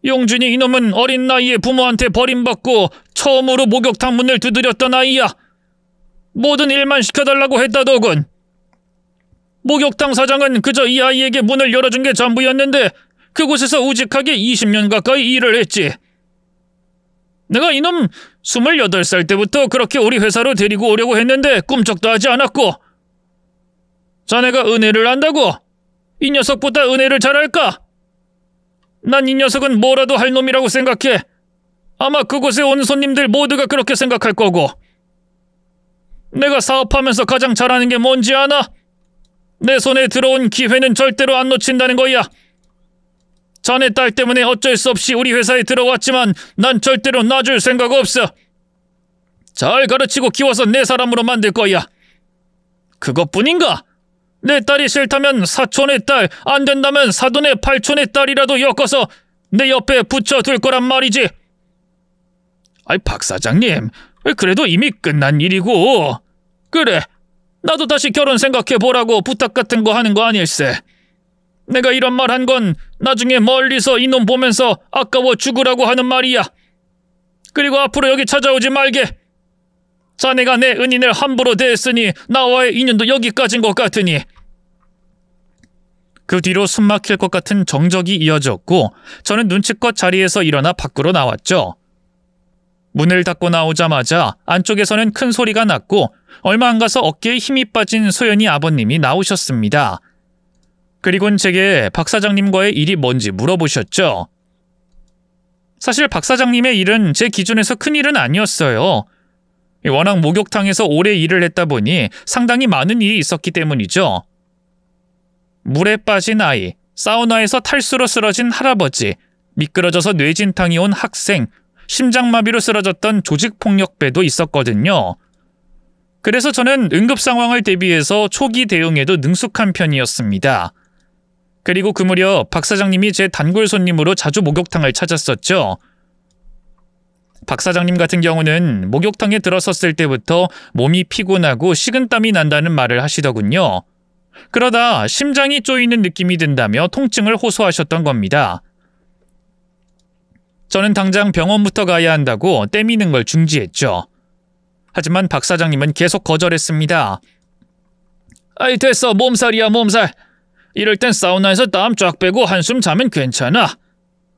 용준이 이놈은 어린 나이에 부모한테 버림받고 처음으로 목욕탕 문을 두드렸던 아이야. 모든 일만 시켜달라고 했다더군. 목욕탕 사장은 그저 이 아이에게 문을 열어준 게 전부였는데 그곳에서 우직하게 20년 가까이 일을 했지. 내가 이놈 28살 때부터 그렇게 우리 회사로 데리고 오려고 했는데 꿈쩍도 하지 않았고. 자네가 은혜를 안다고? 이 녀석보다 은혜를 잘할까? 난 이 녀석은 뭐라도 할 놈이라고 생각해. 아마 그곳에 온 손님들 모두가 그렇게 생각할 거고. 내가 사업하면서 가장 잘하는 게 뭔지 아나? 내 손에 들어온 기회는 절대로 안 놓친다는 거야. 자네 딸 때문에 어쩔 수 없이 우리 회사에 들어왔지만 난 절대로 놔줄 생각 없어. 잘 가르치고 키워서 내 사람으로 만들 거야. 그것뿐인가? 내 딸이 싫다면 사촌의 딸, 안 된다면 사돈의 팔촌의 딸이라도 엮어서 내 옆에 붙여둘 거란 말이지. 아이, 박 사장님, 그래도 이미 끝난 일이고. 그래, 나도 다시 결혼 생각해보라고 부탁 같은 거 하는 거 아닐세. 내가 이런 말 한 건 나중에 멀리서 이놈 보면서 아까워 죽으라고 하는 말이야. 그리고 앞으로 여기 찾아오지 말게. 자네가 내 은인을 함부로 대했으니 나와의 인연도 여기까지인 것 같으니. 그 뒤로 숨막힐 것 같은 정적이 이어졌고 저는 눈치껏 자리에서 일어나 밖으로 나왔죠. 문을 닫고 나오자마자 안쪽에서는 큰 소리가 났고 얼마 안 가서 어깨에 힘이 빠진 소연이 아버님이 나오셨습니다. 그리고는 제게 박 사장님과의 일이 뭔지 물어보셨죠. 사실 박 사장님의 일은 제 기준에서 큰 일은 아니었어요. 워낙 목욕탕에서 오래 일을 했다 보니 상당히 많은 일이 있었기 때문이죠. 물에 빠진 아이, 사우나에서 탈수로 쓰러진 할아버지, 미끄러져서 뇌진탕이 온 학생, 심장마비로 쓰러졌던 조직폭력배도 있었거든요. 그래서 저는 응급 상황을 대비해서 초기 대응에도 능숙한 편이었습니다. 그리고 그 무렵 박 사장님이 제 단골 손님으로 자주 목욕탕을 찾았었죠. 박 사장님 같은 경우는 목욕탕에 들어섰을 때부터 몸이 피곤하고 식은땀이 난다는 말을 하시더군요. 그러다 심장이 쪼이는 느낌이 든다며 통증을 호소하셨던 겁니다. 저는 당장 병원부터 가야 한다고 떼미는 걸 중지했죠. 하지만 박 사장님은 계속 거절했습니다. 아이, 됐어. 몸살이야, 몸살. 이럴 땐 사우나에서 땀 쫙 빼고 한숨 자면 괜찮아.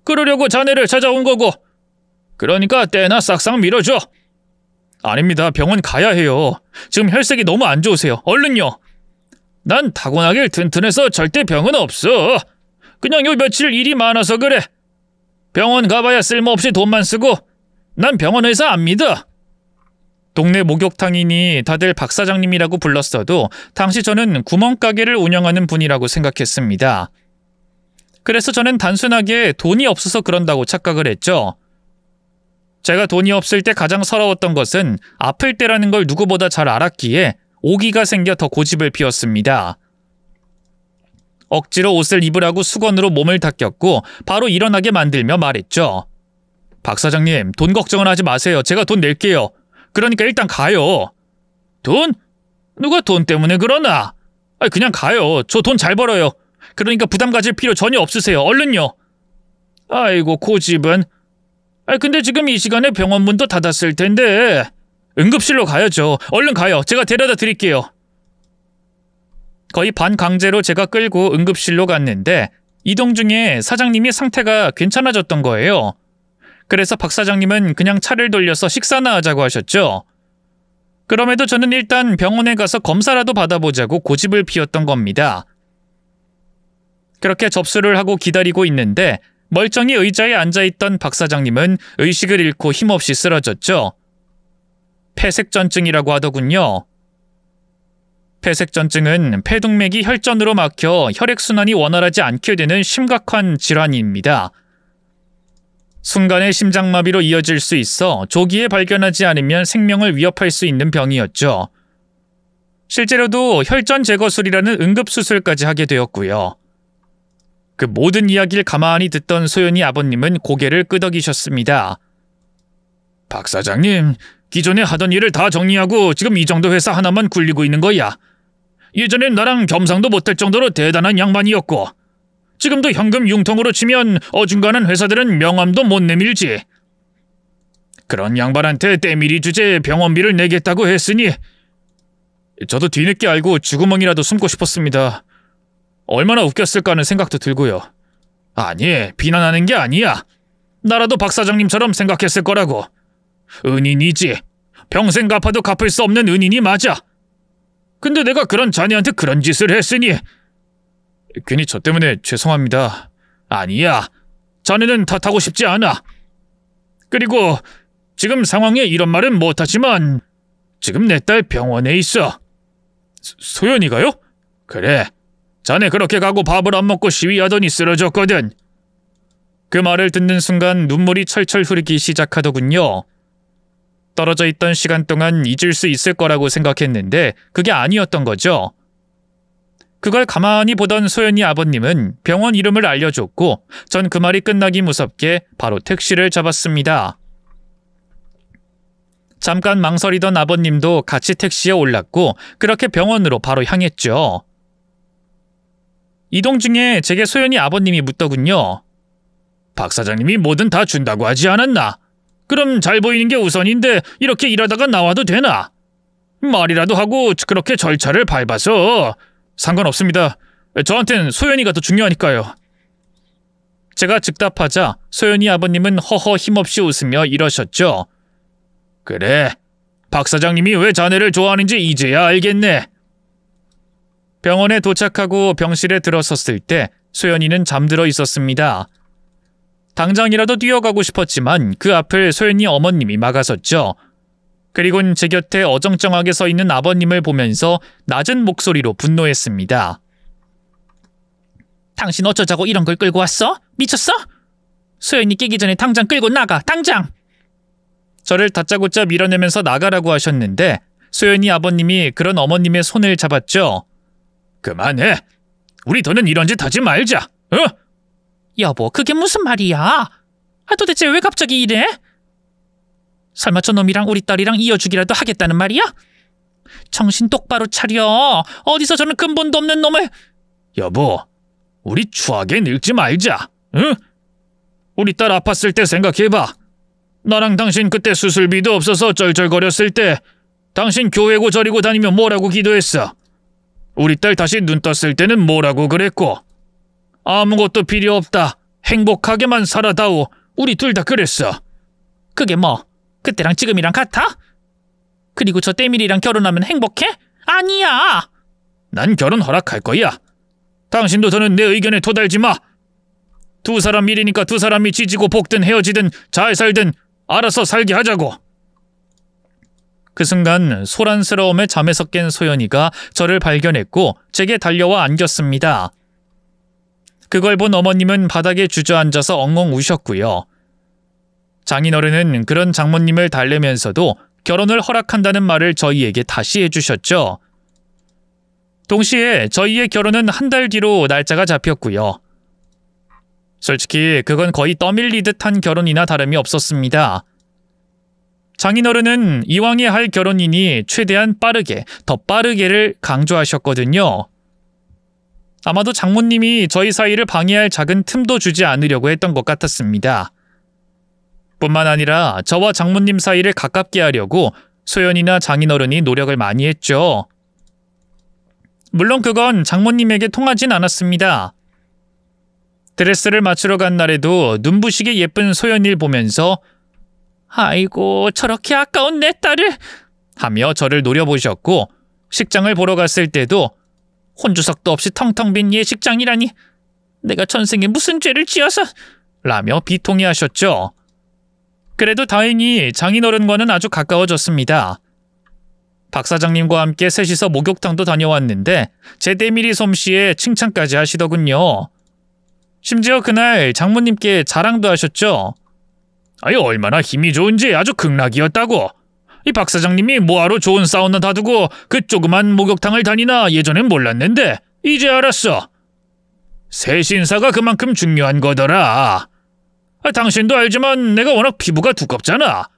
그러려고 자네를 찾아온 거고. 그러니까 때나 싹싹 밀어줘. 아닙니다. 병원 가야 해요. 지금 혈색이 너무 안 좋으세요. 얼른요. 난 타고나길 튼튼해서 절대 병은 없어. 그냥 요 며칠 일이 많아서 그래. 병원 가봐야 쓸모없이 돈만 쓰고. 난 병원 의사 안 믿어. 동네 목욕탕이니 다들 박 사장님이라고 불렀어도 당시 저는 구멍가게를 운영하는 분이라고 생각했습니다. 그래서 저는 단순하게 돈이 없어서 그런다고 착각을 했죠. 제가 돈이 없을 때 가장 서러웠던 것은 아플 때라는 걸 누구보다 잘 알았기에 오기가 생겨 더 고집을 피웠습니다. 억지로 옷을 입으라고 수건으로 몸을 닦였고 바로 일어나게 만들며 말했죠. 박 사장님, 돈 걱정은 하지 마세요. 제가 돈 낼게요. 그러니까 일단 가요. 돈? 누가 돈 때문에 그러나? 그냥 가요. 저 돈 잘 벌어요. 그러니까 부담 가질 필요 전혀 없으세요. 얼른요. 아이고, 고집은. 근데 지금 이 시간에 병원 문도 닫았을 텐데. 응급실로 가야죠. 얼른 가요. 제가 데려다 드릴게요. 거의 반강제로 제가 끌고 응급실로 갔는데 이동 중에 사장님이 상태가 괜찮아졌던 거예요. 그래서 박 사장님은 그냥 차를 돌려서 식사나 하자고 하셨죠. 그럼에도 저는 일단 병원에 가서 검사라도 받아보자고 고집을 피웠던 겁니다. 그렇게 접수를 하고 기다리고 있는데 멀쩡히 의자에 앉아있던 박 사장님은 의식을 잃고 힘없이 쓰러졌죠. 폐색전증이라고 하더군요. 폐색전증은 폐동맥이 혈전으로 막혀 혈액순환이 원활하지 않게 되는 심각한 질환입니다. 순간의 심장마비로 이어질 수 있어 조기에 발견하지 않으면 생명을 위협할 수 있는 병이었죠. 실제로도 혈전 제거술이라는 응급수술까지 하게 되었고요. 그 모든 이야기를 가만히 듣던 소연이 아버님은 고개를 끄덕이셨습니다. 박 사장님, 기존에 하던 일을 다 정리하고 지금 이 정도 회사 하나만 굴리고 있는 거야. 예전엔 나랑 겸상도 못할 정도로 대단한 양반이었고 지금도 현금 융통으로 치면 어중간한 회사들은 명함도 못 내밀지. 그런 양반한테 때밀이 주제 병원비를 내겠다고 했으니 저도 뒤늦게 알고 쥐구멍이라도 숨고 싶었습니다. 얼마나 웃겼을까 하는 생각도 들고요. 아니, 비난하는 게 아니야. 나라도 박 사장님처럼 생각했을 거라고. 은인이지. 평생 갚아도 갚을 수 없는 은인이 맞아. 근데 내가 그런 자네한테 그런 짓을 했으니. 괜히 저 때문에 죄송합니다. 아니야. 자네는 탓하고 싶지 않아. 그리고 지금 상황에 이런 말은 못하지만 지금 내 딸 병원에 있어. 소연이가요? 그래. 자네 그렇게 가고 밥을 안 먹고 시위하더니 쓰러졌거든. 그 말을 듣는 순간 눈물이 철철 흐르기 시작하더군요. 떨어져 있던 시간 동안 잊을 수 있을 거라고 생각했는데 그게 아니었던 거죠. 그걸 가만히 보던 소연이 아버님은 병원 이름을 알려줬고 전 그 말이 끝나기 무섭게 바로 택시를 잡았습니다. 잠깐 망설이던 아버님도 같이 택시에 올랐고 그렇게 병원으로 바로 향했죠. 이동 중에 제게 소연이 아버님이 묻더군요. 박 사장님이 뭐든 다 준다고 하지 않았나? 그럼 잘 보이는 게 우선인데 이렇게 일하다가 나와도 되나? 말이라도 하고 그렇게 절차를 밟아서. 상관없습니다. 저한텐 소연이가 더 중요하니까요. 제가 즉답하자 소연이 아버님은 허허 힘없이 웃으며 이러셨죠. 그래, 박 사장님이 왜 자네를 좋아하는지 이제야 알겠네. 병원에 도착하고 병실에 들어섰을 때 소연이는 잠들어 있었습니다. 당장이라도 뛰어가고 싶었지만 그 앞을 소연이 어머님이 막아섰죠. 그리곤 제 곁에 어정쩡하게 서 있는 아버님을 보면서 낮은 목소리로 분노했습니다. 당신 어쩌자고 이런 걸 끌고 왔어? 미쳤어? 소연이 깨기 전에 당장 끌고 나가, 당장! 저를 다짜고짜 밀어내면서 나가라고 하셨는데 소연이 아버님이 그런 어머님의 손을 잡았죠. 그만해. 우리 더는 이런 짓 하지 말자. 어? 여보, 그게 무슨 말이야? 도대체 왜 갑자기 이래? 설마 저놈이랑 우리 딸이랑 이어주기라도 하겠다는 말이야? 정신 똑바로 차려. 어디서 저런 근본도 없는 놈을. 여보, 우리 추하게 늙지 말자. 응? 우리 딸 아팠을 때 생각해봐. 나랑 당신 그때 수술비도 없어서 쩔쩔거렸을 때 당신 교회고 저리고 다니며 뭐라고 기도했어? 우리 딸 다시 눈 떴을 때는 뭐라고 그랬고? 아무것도 필요 없다. 행복하게만 살아다오. 우리 둘 다 그랬어. 그게 뭐 그때랑 지금이랑 같아? 그리고 저 때밀이랑 결혼하면 행복해? 아니야. 난 결혼 허락할 거야. 당신도 더는 내 의견에 토달지 마. 두 사람 일이니까 두 사람이 지지고 볶든 헤어지든 잘 살든 알아서 살게 하자고. 그 순간 소란스러움에 잠에서 깬 소연이가 저를 발견했고 제게 달려와 안겼습니다. 그걸 본 어머님은 바닥에 주저앉아서 엉엉 우셨고요. 장인어른은 그런 장모님을 달래면서도 결혼을 허락한다는 말을 저희에게 다시 해주셨죠. 동시에 저희의 결혼은 한 달 뒤로 날짜가 잡혔고요. 솔직히 그건 거의 떠밀리듯 한 결혼이나 다름이 없었습니다. 장인어른은 이왕에 할 결혼이니 최대한 빠르게, 더 빠르게를 강조하셨거든요. 아마도 장모님이 저희 사이를 방해할 작은 틈도 주지 않으려고 했던 것 같았습니다. 뿐만 아니라 저와 장모님 사이를 가깝게 하려고 소연이나 장인어른이 노력을 많이 했죠. 물론 그건 장모님에게 통하진 않았습니다. 드레스를 맞추러 간 날에도 눈부시게 예쁜 소연이를 보면서 아이고 저렇게 아까운 내 딸을 하며 저를 노려보셨고 식장을 보러 갔을 때도 혼주석도 없이 텅텅 빈 예식장이라니 내가 전생에 무슨 죄를 지어서 라며 비통해하셨죠. 그래도 다행히 장인어른과는 아주 가까워졌습니다. 박 사장님과 함께 셋이서 목욕탕도 다녀왔는데 제 때밀이 솜씨에 칭찬까지 하시더군요. 심지어 그날 장모님께 자랑도 하셨죠. 아이 얼마나 힘이 좋은지 아주 극락이었다고. 이 박 사장님이 뭐하러 좋은 사우나 다 두고 그 조그만 목욕탕을 다니나 예전엔 몰랐는데 이제 알았어. 새신사가 그만큼 중요한 거더라. 당신도 알지만 내가 워낙 피부가 두껍잖아.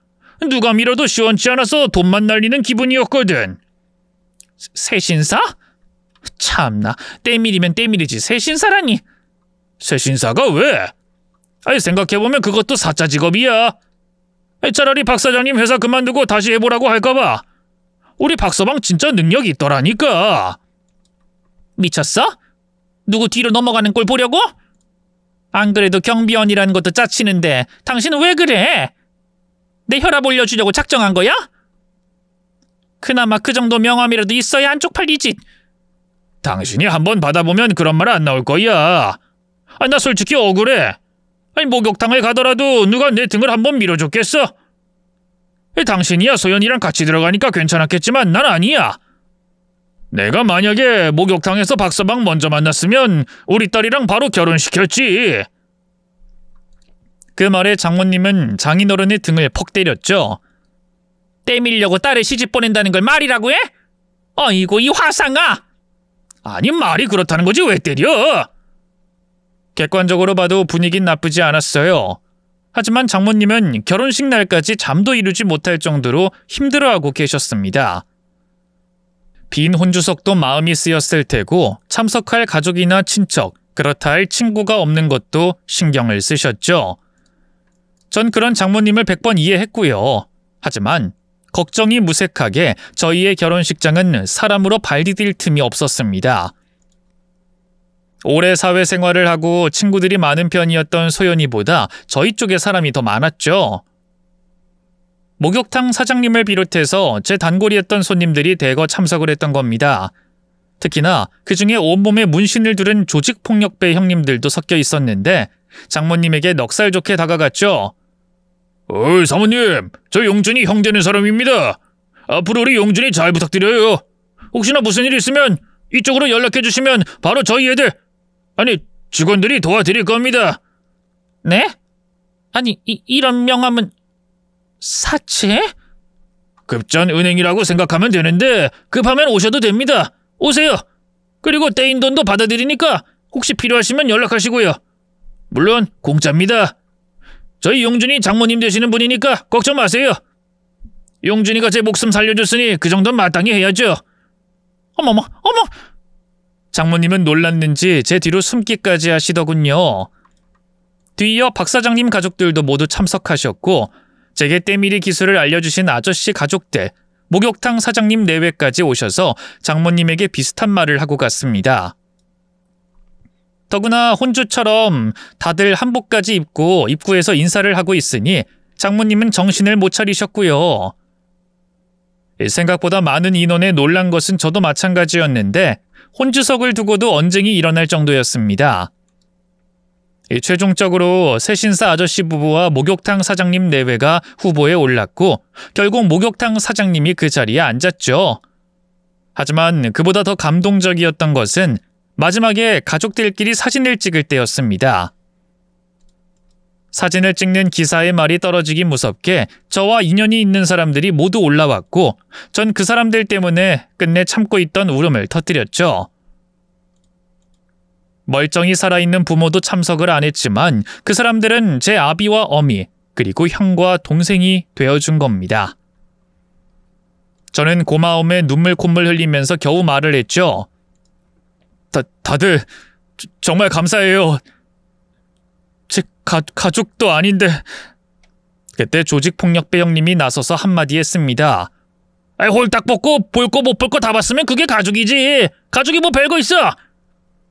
누가 밀어도 시원치 않아서 돈만 날리는 기분이었거든. 새신사? 참나, 때밀이면 때밀이지 새신사라니. 새신사가 왜? 생각해보면 그것도 사자 직업이야. 차라리 박 사장님 회사 그만두고 다시 해보라고 할까봐. 우리 박서방 진짜 능력 있더라니까. 미쳤어? 누구 뒤로 넘어가는 꼴 보려고? 안 그래도 경비원이라는 것도 짜치는데 당신은 왜 그래? 내 혈압 올려주려고 작정한 거야? 그나마 그 정도 명함이라도 있어야 안 쪽팔리지. 당신이 한번 받아보면 그런 말 안 나올 거야. 나 솔직히 억울해. 목욕탕을 가더라도 누가 내 등을 한번 밀어줬겠어? 당신이야 소연이랑 같이 들어가니까 괜찮았겠지만 난 아니야. 내가 만약에 목욕탕에서 박서방 먼저 만났으면 우리 딸이랑 바로 결혼시켰지. 그 말에 장모님은 장인어른의 등을 퍽 때렸죠. 때밀려고 딸을 시집 보낸다는 걸 말이라고 해? 어이구 이 화상아! 아니 말이 그렇다는 거지 왜 때려? 객관적으로 봐도 분위긴 나쁘지 않았어요. 하지만 장모님은 결혼식 날까지 잠도 이루지 못할 정도로 힘들어하고 계셨습니다. 빈 혼주석도 마음이 쓰였을 테고 참석할 가족이나 친척, 그렇다 할 친구가 없는 것도 신경을 쓰셨죠. 전 그런 장모님을 100번 이해했고요. 하지만 걱정이 무색하게 저희의 결혼식장은 사람으로 발디딜 틈이 없었습니다. 오래 사회생활을 하고 친구들이 많은 편이었던 소연이보다 저희 쪽에 사람이 더 많았죠. 목욕탕 사장님을 비롯해서 제 단골이었던 손님들이 대거 참석을 했던 겁니다. 특히나 그중에 온몸에 문신을 두른 조직폭력배 형님들도 섞여 있었는데 장모님에게 넉살 좋게 다가갔죠. 어이 사모님, 저 용준이 형 되는 사람입니다. 앞으로 우리 용준이 잘 부탁드려요. 혹시나 무슨 일 있으면 이쪽으로 연락해 주시면 바로 저희 애들, 아니 직원들이 도와드릴 겁니다. 네? 아니 이런 명함은 사채? 급전은행이라고 생각하면 되는데 급하면 오셔도 됩니다. 오세요. 그리고 떼인 돈도 받아드리니까 혹시 필요하시면 연락하시고요. 물론 공짜입니다. 저희 용준이 장모님 되시는 분이니까 걱정 마세요. 용준이가 제 목숨 살려줬으니 그 정도는 마땅히 해야죠. 어머머, 어머! 장모님은 놀랐는지 제 뒤로 숨기까지 하시더군요. 뒤이어 박 사장님 가족들도 모두 참석하셨고 제게 때밀이 기술을 알려주신 아저씨 가족들, 목욕탕 사장님 내외까지 오셔서 장모님에게 비슷한 말을 하고 갔습니다. 더구나 혼주처럼 다들 한복까지 입고 입구에서 인사를 하고 있으니 장모님은 정신을 못 차리셨고요. 생각보다 많은 인원에 놀란 것은 저도 마찬가지였는데 혼주석을 두고도 언쟁이 일어날 정도였습니다. 최종적으로 새신사 아저씨 부부와 목욕탕 사장님 내외가 후보에 올랐고 결국 목욕탕 사장님이 그 자리에 앉았죠. 하지만 그보다 더 감동적이었던 것은 마지막에 가족들끼리 사진을 찍을 때였습니다. 사진을 찍는 기사의 말이 떨어지기 무섭게 저와 인연이 있는 사람들이 모두 올라왔고 전 그 사람들 때문에 끝내 참고 있던 울음을 터뜨렸죠. 멀쩡히 살아있는 부모도 참석을 안 했지만 그 사람들은 제 아비와 어미 그리고 형과 동생이 되어준 겁니다. 저는 고마움에 눈물 콧물 흘리면서 겨우 말을 했죠. 다들 정말 감사해요. 제 가족도 아닌데. 그때 조직폭력배 형님이 나서서 한마디 했습니다. 홀딱 벗고 볼 거 못 볼 거 다 봤으면 그게 가족이지. 가족이 뭐 별거 있어.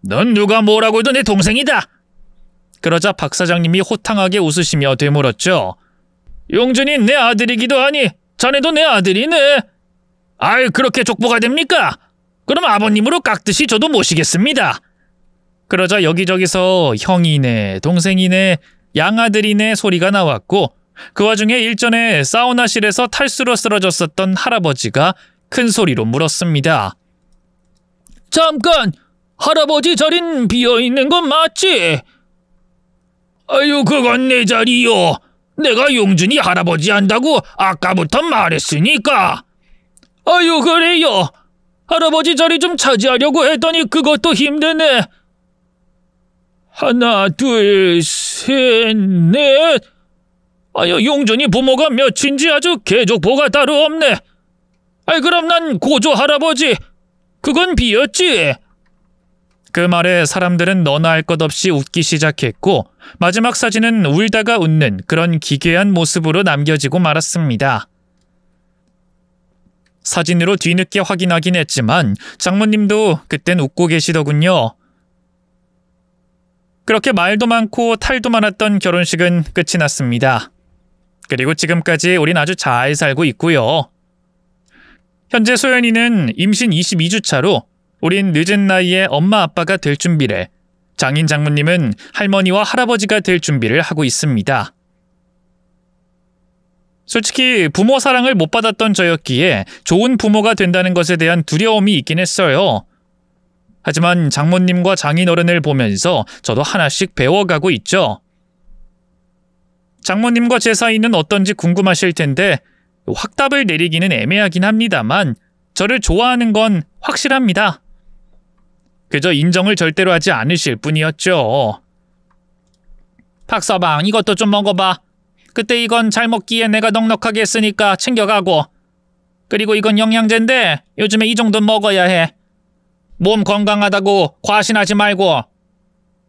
넌 누가 뭐라고 해도 내 동생이다. 그러자 박 사장님이 호탕하게 웃으시며 되물었죠. 용준이 내 아들이기도 하니 자네도 내 아들이네. 아이 그렇게 족보가 됩니까? 그럼 아버님으로 깍듯이 저도 모시겠습니다. 그러자 여기저기서 형이네, 동생이네, 양아들이네 소리가 나왔고 그 와중에 일전에 사우나실에서 탈수로 쓰러졌었던 할아버지가 큰 소리로 물었습니다. 잠깐! 할아버지 자리는 비어있는 건 맞지? 아유 그건 내 자리요. 내가 용준이 할아버지 한다고 아까부터 말했으니까. 아유 그래요. 할아버지 자리 좀 차지하려고 했더니 그것도 힘드네. 하나 둘 셋 넷. 아유 용준이 부모가 몇인지 아주 계족보가 따로 없네. 아이 그럼 난 고조 할아버지. 그건 비었지. 그 말에 사람들은 너나 할 것 없이 웃기 시작했고 마지막 사진은 울다가 웃는 그런 기괴한 모습으로 남겨지고 말았습니다. 사진으로 뒤늦게 확인하긴 했지만 장모님도 그땐 웃고 계시더군요. 그렇게 말도 많고 탈도 많았던 결혼식은 끝이 났습니다. 그리고 지금까지 우린 아주 잘 살고 있고요. 현재 소연이는 임신 22주 차로 우린 늦은 나이에 엄마 아빠가 될 준비를, 장인 장모님은 할머니와 할아버지가 될 준비를 하고 있습니다. 솔직히 부모 사랑을 못 받았던 저였기에 좋은 부모가 된다는 것에 대한 두려움이 있긴 했어요. 하지만 장모님과 장인어른을 보면서 저도 하나씩 배워가고 있죠. 장모님과 제 사이는 어떤지 궁금하실 텐데 확답을 내리기는 애매하긴 합니다만 저를 좋아하는 건 확실합니다. 그저 인정을 절대로 하지 않으실 뿐이었죠. 박서방, 이것도 좀 먹어봐. 그때 이건 잘 먹기에 내가 넉넉하게 했으니까 챙겨가고. 그리고 이건 영양제인데 요즘에 이 정도는 먹어야 해. 몸 건강하다고 과신하지 말고.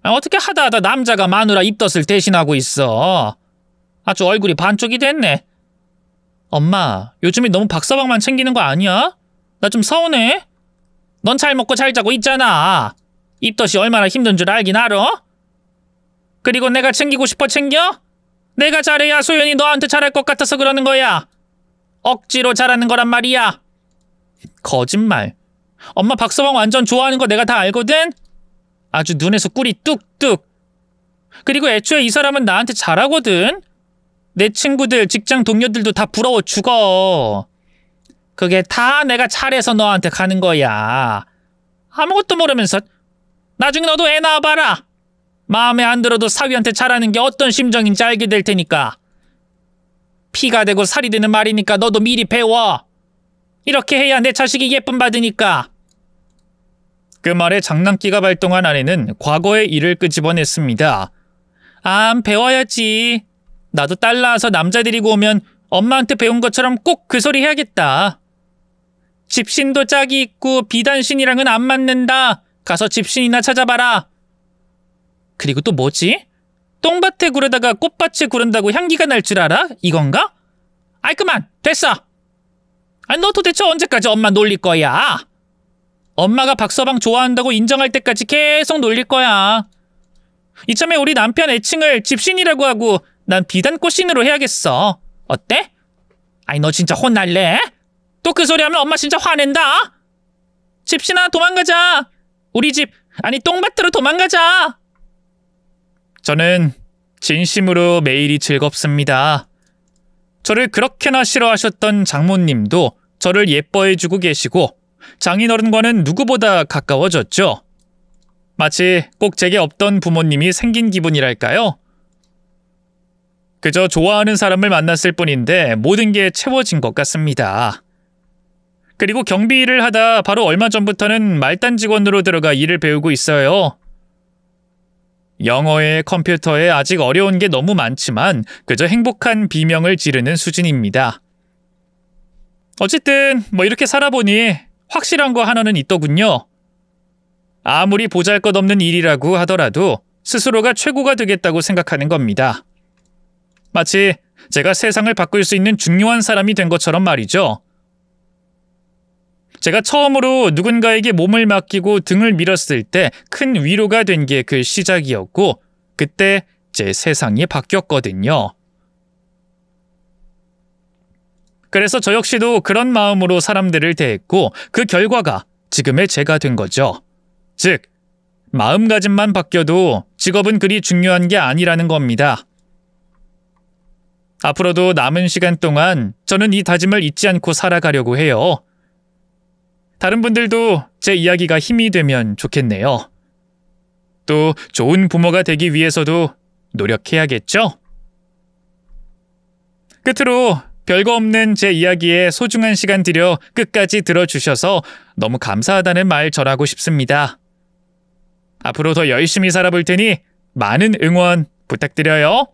어떻게 하다 남자가 마누라 입덧을 대신하고 있어. 아주 얼굴이 반쪽이 됐네. 엄마, 요즘에 너무 박서방만 챙기는 거 아니야? 나 좀 서운해. 넌 잘 먹고 잘 자고 있잖아. 입덧이 얼마나 힘든 줄 알긴 알아? 그리고 내가 챙기고 싶어 챙겨? 내가 잘해야 소연이 너한테 잘할 것 같아서 그러는 거야. 억지로 잘하는 거란 말이야. 거짓말. 엄마 박서방 완전 좋아하는 거 내가 다 알거든? 아주 눈에서 꿀이 뚝뚝. 그리고 애초에 이 사람은 나한테 잘하거든? 내 친구들, 직장 동료들도 다 부러워 죽어. 그게 다 내가 잘해서 너한테 가는 거야. 아무것도 모르면서. 나중에 너도 애 낳아봐라. 마음에 안 들어도 사위한테 잘하는 게 어떤 심정인지 알게 될 테니까. 피가 되고 살이 되는 말이니까 너도 미리 배워. 이렇게 해야 내 자식이 예쁨 받으니까. 그 말에 장난기가 발동한 아내는 과거의 일을 끄집어냈습니다. 배워야지. 나도 딸 낳아서 남자 데리고 오면 엄마한테 배운 것처럼 꼭 그 소리 해야겠다. 집신도 짝이 있고 비단신이랑은 안 맞는다. 가서 집신이나 찾아봐라. 그리고 또 뭐지? 똥밭에 구르다가 꽃밭에 구른다고 향기가 날 줄 알아? 이건가? 아이 그만! 됐어! 너 도대체 언제까지 엄마 놀릴 거야? 엄마가 박서방 좋아한다고 인정할 때까지 계속 놀릴 거야. 이참에 우리 남편 애칭을 집신이라고 하고 난 비단꽃신으로 해야겠어. 어때? 너 진짜 혼날래? 또 그 소리 하면 엄마 진짜 화낸다. 집신아, 도망가자. 우리 집, 똥밭으로 도망가자. 저는 진심으로 매일이 즐겁습니다. 저를 그렇게나 싫어하셨던 장모님도 저를 예뻐해주고 계시고 장인어른과는 누구보다 가까워졌죠. 마치 꼭 제게 없던 부모님이 생긴 기분이랄까요? 그저 좋아하는 사람을 만났을 뿐인데 모든 게 채워진 것 같습니다. 그리고 경비 일을 하다 바로 얼마 전부터는 말단 직원으로 들어가 일을 배우고 있어요. 영어에 컴퓨터에 아직 어려운 게 너무 많지만 그저 행복한 비명을 지르는 수준입니다. 어쨌든 이렇게 살아보니 확실한 거 하나는 있더군요. 아무리 보잘것없는 일이라고 하더라도 스스로가 최고가 되겠다고 생각하는 겁니다. 마치 제가 세상을 바꿀 수 있는 중요한 사람이 된 것처럼 말이죠. 제가 처음으로 누군가에게 몸을 맡기고 등을 밀었을 때 큰 위로가 된 게 그 시작이었고 그때 제 세상이 바뀌었거든요. 그래서 저 역시도 그런 마음으로 사람들을 대했고 그 결과가 지금의 제가 된 거죠. 즉, 마음가짐만 바뀌어도 직업은 그리 중요한 게 아니라는 겁니다. 앞으로도 남은 시간 동안 저는 이 다짐을 잊지 않고 살아가려고 해요. 다른 분들도 제 이야기가 힘이 되면 좋겠네요. 또 좋은 부모가 되기 위해서도 노력해야겠죠? 끝으로 별거 없는 제 이야기에 소중한 시간 들여 끝까지 들어주셔서 너무 감사하다는 말 전하고 싶습니다. 앞으로 더 열심히 살아볼 테니 많은 응원 부탁드려요.